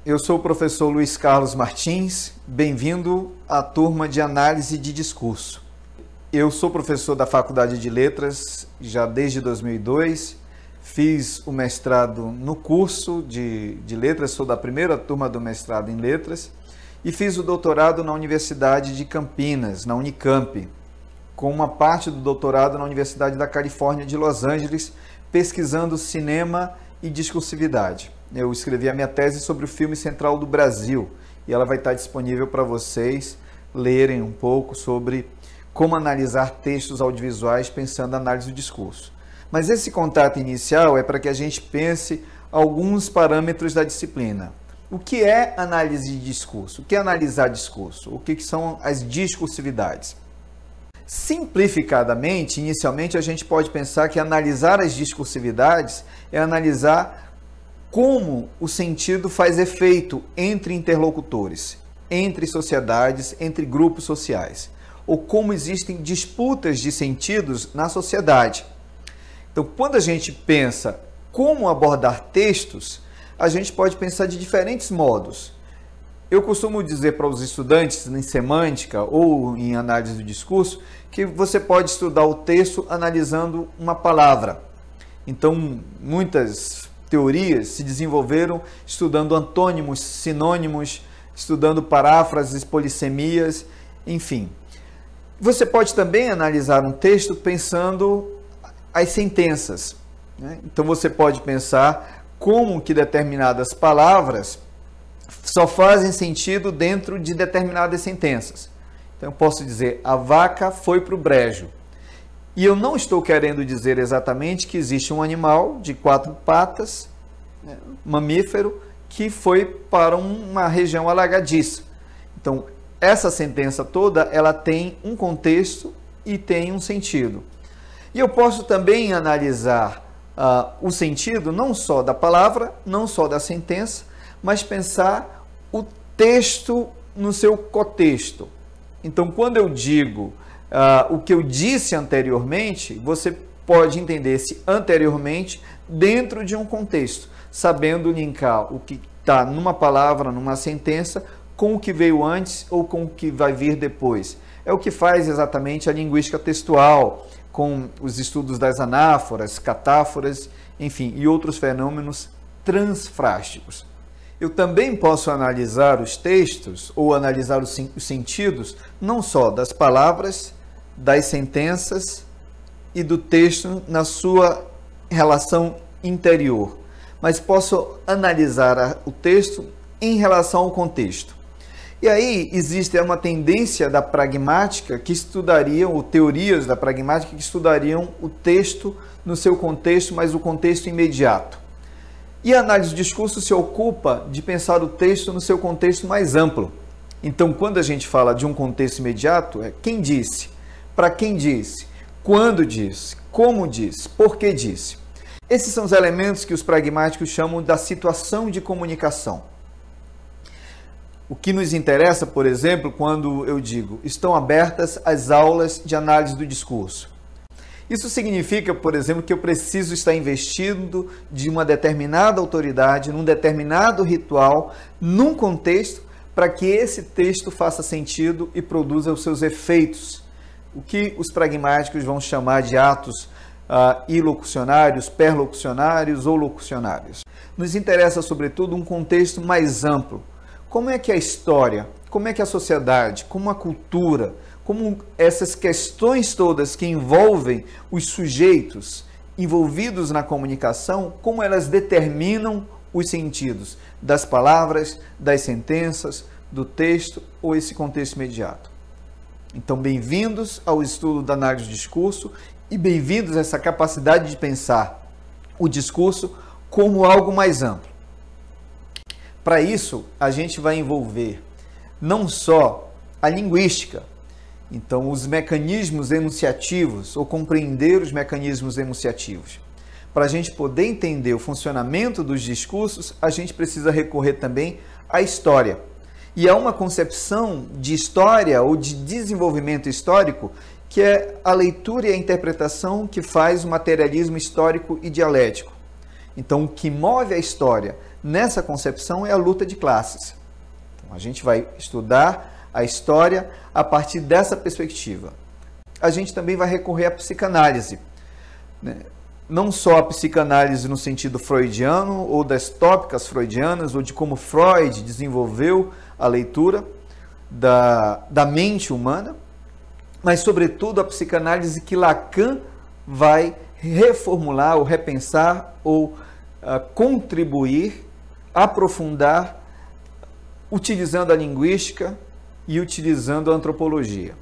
eu sou o professor Luiz Carlos Martins, bem-vindo à turma de análise de discurso. Eu sou professor da Faculdade de Letras já desde 2002, fiz o mestrado no curso de Letras, sou da primeira turma do mestrado em Letras, e fiz o doutorado na Universidade de Campinas, na Unicamp, com uma parte do doutorado na Universidade da Califórnia de Los Angeles, pesquisando cinema e discursividade. Eu escrevi a minha tese sobre o filme Central do Brasil e ela vai estar disponível para vocês lerem um pouco sobre como analisar textos audiovisuais pensando na análise do discurso. Mas esse contato inicial é para que a gente pense alguns parâmetros da disciplina. O que é análise de discurso? O que é analisar discurso? O que são as discursividades? Simplificadamente, inicialmente, a gente pode pensar que analisar as discursividades é analisar como o sentido faz efeito entre interlocutores, entre sociedades, entre grupos sociais, ou como existem disputas de sentidos na sociedade. Então, quando a gente pensa como abordar textos, a gente pode pensar de diferentes modos. Eu costumo dizer para os estudantes em semântica ou em análise do discurso que você pode estudar o texto analisando uma palavra. Então, muitas teorias se desenvolveram estudando antônimos, sinônimos, estudando paráfrases, polissemias, enfim. Você pode também analisar um texto pensando as sentenças, né? Então, você pode pensar como que determinadas palavras só fazem sentido dentro de determinadas sentenças. Então, eu posso dizer, a vaca foi para o brejo. E eu não estou querendo dizer exatamente que existe um animal de 4 patas, né, mamífero, que foi para uma região alagadiça. Então, essa sentença toda, ela tem um contexto e tem um sentido. E eu posso também analisar o sentido não só da palavra, não só da sentença, mas pensar o texto no seu contexto. Então, quando eu digo o que eu disse anteriormente, você pode entender esse anteriormente dentro de um contexto, sabendo linkar o que está numa palavra, numa sentença, com o que veio antes ou com o que vai vir depois. É o que faz exatamente a linguística textual, com os estudos das anáforas, catáforas, enfim, e outros fenômenos transfrásticos. Eu também posso analisar os textos ou analisar os sentidos não só das palavras, das sentenças e do texto na sua relação interior, mas posso analisar o texto em relação ao contexto. E aí existe uma tendência da pragmática que estudariam, ou teorias da pragmática que estudariam o texto no seu contexto, mas o contexto imediato. E a análise do discurso se ocupa de pensar o texto no seu contexto mais amplo. Então, quando a gente fala de um contexto imediato, é quem disse, para quem disse, quando disse, como disse, por que disse. Esses são os elementos que os pragmáticos chamam da situação de comunicação. O que nos interessa, por exemplo, quando eu digo estão abertas as aulas de análise do discurso. Isso significa, por exemplo, que eu preciso estar investindo de uma determinada autoridade, num determinado ritual, num contexto, para que esse texto faça sentido e produza os seus efeitos. O que os pragmáticos vão chamar de atos ilocucionários, perlocucionários ou locucionários. Nos interessa, sobretudo, um contexto mais amplo. Como é que a história, como é que a sociedade, como a cultura, como essas questões todas que envolvem os sujeitos envolvidos na comunicação, como elas determinam os sentidos das palavras, das sentenças, do texto ou esse contexto imediato. Então, bem-vindos ao estudo da análise do discurso e bem-vindos a essa capacidade de pensar o discurso como algo mais amplo. Para isso, a gente vai envolver não só a linguística, então os mecanismos enunciativos, ou compreender os mecanismos enunciativos. Para a gente poder entender o funcionamento dos discursos, a gente precisa recorrer também à história. E há uma concepção de história ou de desenvolvimento histórico que é a leitura e a interpretação que faz o materialismo histórico e dialético. Então, o que move a história nessa concepção é a luta de classes. Então, a gente vai estudar a história a partir dessa perspectiva. A gente também vai recorrer à psicanálise, né? Não só a psicanálise no sentido freudiano, ou das tópicas freudianas, ou de como Freud desenvolveu a leitura da mente humana, mas, sobretudo, a psicanálise que Lacan vai reformular, ou repensar, ou contribuir, aprofundar, utilizando a linguística e utilizando a antropologia.